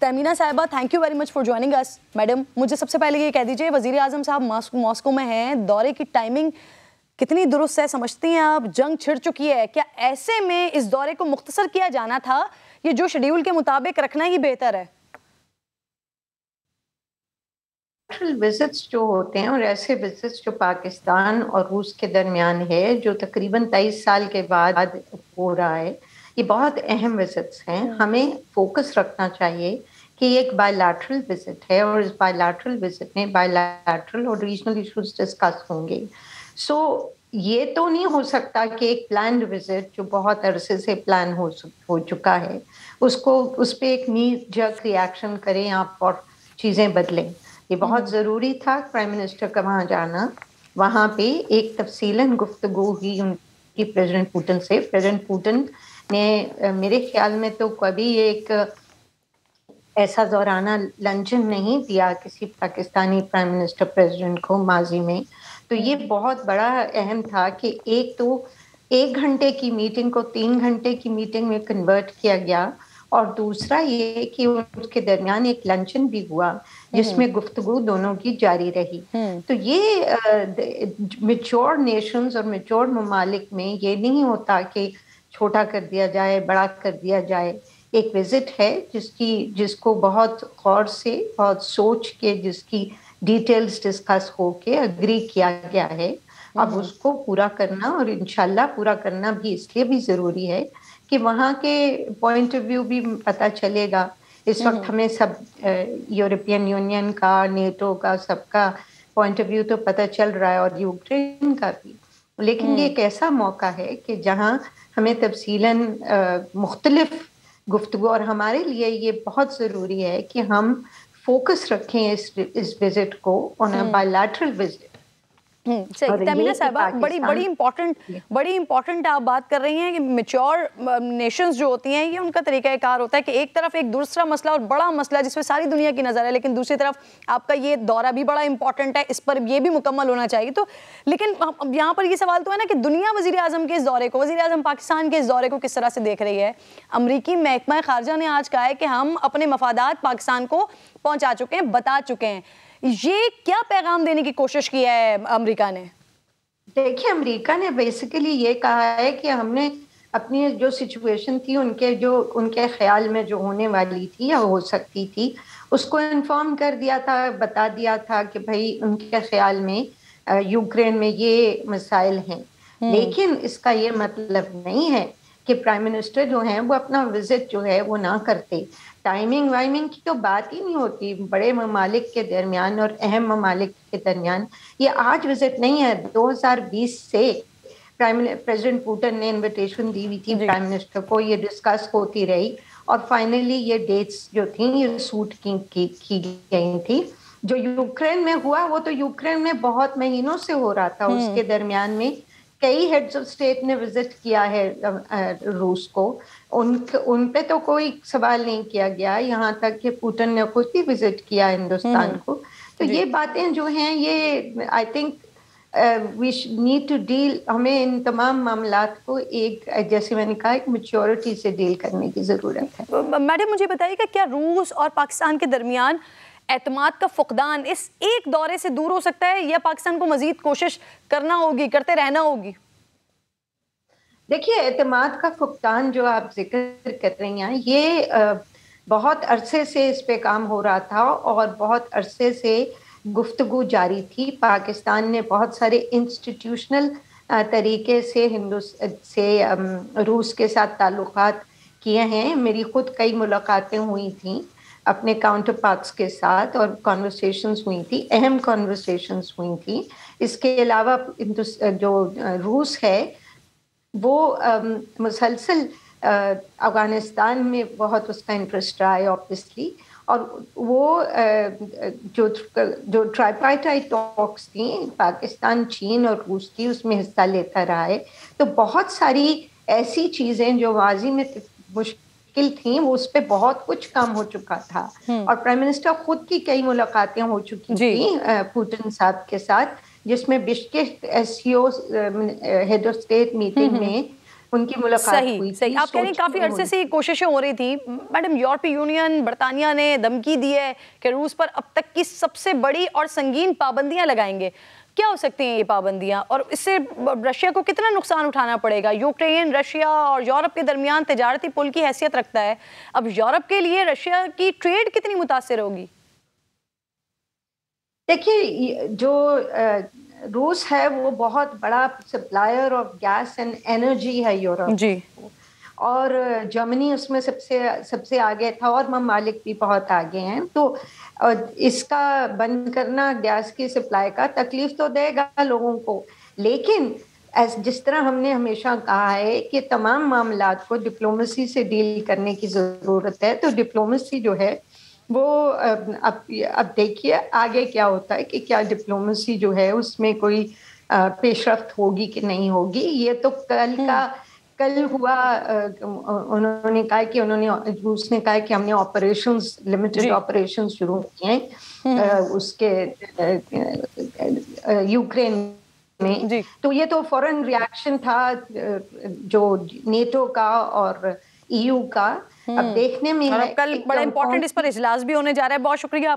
तहमीना साहिबा, thank you very much for joining us. Madam, मुझे सबसे पहले ये कह दीजिए, वज़ीर आज़म साहब मॉस्को में हैं, दौरे की टाइमिंग कितनी दुरुस्त है, समझती हैं आप? जंग छिड़ चुकी है, क्या ऐसे में इस दौरे को मुख्तसर किया जाना था, ये जो शेड्यूल के मुताबिक रखना ही बेहतर है? विजिट्स जो होते हैं और ऐसे विजिट्स जो पाकिस्तान और रूस के दरमियान है, जो तकरीबन 23 साल के बाद हो रहा है, ये बहुत अहम विजिट्स हैं। हमें फोकस रखना चाहिए कि एक बायलैटरल विजिट है और इस बायलैटरल विजिट में बायलैटरल और रीजनल इश्यूज डिस्कस होंगे। सो ये तो नहीं हो सकता कि एक प्लान्ड विजिट जो बहुत अरसे से प्लान हो चुका है, उसको उस पर एक नी जर्क रिएक्शन करें आप और चीज़ें बदलें। ये बहुत ज़रूरी था प्राइम मिनिस्टर का वहाँ जाना। वहाँ पे एक तफसीलन गुफ्तगू हुई उनकी प्रेसिडेंट पुतिन से। प्रेसिडेंट पुतिन ने मेरे ख्याल में तो कभी एक ऐसा दौराना लंचन नहीं दिया किसी पाकिस्तानी प्राइम मिनिस्टर प्रेसिडेंट को माजी में। तो ये बहुत बड़ा अहम था कि एक तो 1 घंटे की मीटिंग को 3 घंटे की मीटिंग में कन्वर्ट किया गया, और दूसरा ये कि उसके दरमियान एक लंचन भी हुआ जिसमें गुफ्तगू दोनों की जारी रही। तो ये मैच्योर नेशंस और मैच्योर ममालिक में ये नहीं होता कि छोटा कर दिया जाए, बड़ा कर दिया जाए। एक विजिट है जिसको बहुत गौर से, बहुत सोच के, जिसकी डिटेल्स डिस्कस होके अग्री किया गया है। अब उसको पूरा करना, और इंशाल्लाह पूरा करना भी इसलिए भी ज़रूरी है कि वहाँ के पॉइंट ऑफ व्यू भी पता चलेगा। इस वक्त हमें सब यूरोपियन यूनियन का, नेटो का, सबका पॉइंट ऑफ व्यू तो पता चल रहा है, और यूक्रेन का भी। लेकिन ये एक ऐसा मौका है कि जहाँ हमें तफसीलन मुख्तलिफ गुफ्तगू, और हमारे लिए ये बहुत ज़रूरी है कि हम फोकस रखें इस विजिट को ऑन अ बायलैटरल विजिट। सही। तहमीना साहिबा, बड़ी इंपॉर्टेंट आप बात कर रही हैं कि मैच्योर नेशंस जो होती हैं, ये उनका तरीक़ाकार होता है कि एक तरफ एक दूसरा मसला और बड़ा मसला जिसमें सारी दुनिया की नज़र है, लेकिन दूसरी तरफ आपका ये दौरा भी बड़ा इंपॉर्टेंट है, इस पर ये भी मुकम्मल होना चाहिए। तो लेकिन यहाँ पर ये सवाल तो है ना कि दुनिया वज़ीर आज़म के इस दौरे को, वज़ीर आज़म पाकिस्तान के इस दौरे को किस तरह से देख रही है? अमरीकी महकमा ख़ारजा ने आज कहा है कि हम अपने मफादात पाकिस्तान को पहुँचा चुके हैं, बता चुके हैं। ये क्या पैगाम देने की कोशिश की है अमेरिका ने? देखिए, अमेरिका ने बेसिकली ये कहा है कि हमने अपनी जो सिचुएशन थी, उनके ख्याल में जो होने वाली थी या हो सकती थी, उसको इन्फॉर्म कर दिया था, बता दिया था कि भाई उनके ख्याल में यूक्रेन में ये मसाइल हैं। लेकिन इसका ये मतलब नहीं है कि प्राइम मिनिस्टर जो हैं वो अपना विजिट जो है वो ना करते। टाइमिंग वाइमिंग की तो बात ही नहीं होती बड़े ममालिक के दरमियान और अहम ममालिक के दरमियान। ये आज विजिट नहीं है, 2020 से प्रेसिडेंट पुतिन ने इनविटेशन दी हुई थी प्राइम मिनिस्टर को, ये डिस्कस होती रही, और फाइनली ये डेट्स जो थी ये सूट की गई थी। जो यूक्रेन में हुआ वो तो यूक्रेन में बहुत महीनों से हो रहा था। उसके दरमियान में कई हेड्स ऑफ स्टेट ने विजिट किया है रूस को, उन पे तो कोई सवाल नहीं किया गया, यहाँ तक कि पुतिन ने खुद भी विजिट किया हिंदुस्तान को। तो ये बातें जो हैं, ये I think we need to deal, हमें इन तमाम मामलात को एक, जैसे मैंने कहा, एक मैच्योरिटी से डील करने की ज़रूरत है। मैडम, मुझे बताइएगा, क्या रूस और पाकिस्तान के दरमियान एतमाद का फुकदान इस एक दौरे से दूर हो सकता है, या पाकिस्तान को मजीद कोशिश करना होगी, करते रहना होगी? देखिए, एतमाद का फुकदान जो आप जिक्र कर रही हैं, ये बहुत अरसे से इस पे काम हो रहा था और बहुत अरसे से गुफ्तगू जारी थी। पाकिस्तान ने बहुत सारे इंस्टीट्यूशनल तरीके से रूस के साथ ताल्लुकात किए हैं। मेरी खुद कई मुलाकातें हुई थी अपने काउंटर पार्ट्स के साथ, और कॉन्वर्सेशंस हुई थी, अहम कॉन्वर्सेशंस हुई थी। इसके अलावा जो रूस है वो मुसलसल अफ़गानिस्तान में बहुत उसका इंटरेस्ट रहा है ऑब्वियसली, और वो जो ट्राइपार्टाइट टॉक्स थी पाकिस्तान, चीन और रूस की, उसमें हिस्सा लेता रहा है। तो बहुत सारी ऐसी चीज़ें जो माजी में मुश्किल थी, वो उस पर बहुत कुछ काम हो चुका था, और प्राइम मिनिस्टर खुद की कई मुलाकातें हो चुकी थी पुतिन साहब के साथ, जिसमें Bishkek SCO head of state meeting में उनकी मुलाकात हुई सही। आप कह रही हैं काफी अरसे से कोशिशें हो रही थी। मैडम, यूरोपीय यूनियन, बर्तानिया ने धमकी दी है कि रूस पर अब तक की सबसे बड़ी और संगीन पाबंदियां लगाएंगे। क्या हो सकती हैं ये पाबंदियां, और इससे रशिया को कितना नुकसान उठाना पड़ेगा? यूक्रेन रशिया और यूरोप के दरमियान तिजारती पुल की हैसियत रखता है। अब यूरोप के लिए रशिया की ट्रेड कितनी मुतासिर होगी? देखिए, जो रूस है वो बहुत बड़ा supplier of gas and energy है यूरोप जी, और जर्मनी उसमें सबसे आगे था और ममालिक भी बहुत आगे हैं। तो इसका बंद करना गैस की सप्लाई का तकलीफ तो देगा लोगों को, लेकिन जिस तरह हमने हमेशा कहा है कि तमाम मामलात को डिप्लोमेसी से डील करने की जरूरत है। तो डिप्लोमेसी जो है वो अब देखिए आगे क्या होता है कि क्या डिप्लोमेसी जो है उसमें कोई पेशरफ्त होगी कि नहीं होगी। ये तो कल हुआ। उन्होंने कहा कि रूस ने कहा कि हमने ऑपरेशंस, लिमिटेड ऑपरेशंस शुरू किए हैं उसके यूक्रेन में। तो ये तो फौरन रिएक्शन था जो नेटो का और ईयू का। अब देखने में और है कल बड़ा इंपॉर्टेंट इस पर इजलास भी होने जा रहा है। बहुत शुक्रिया।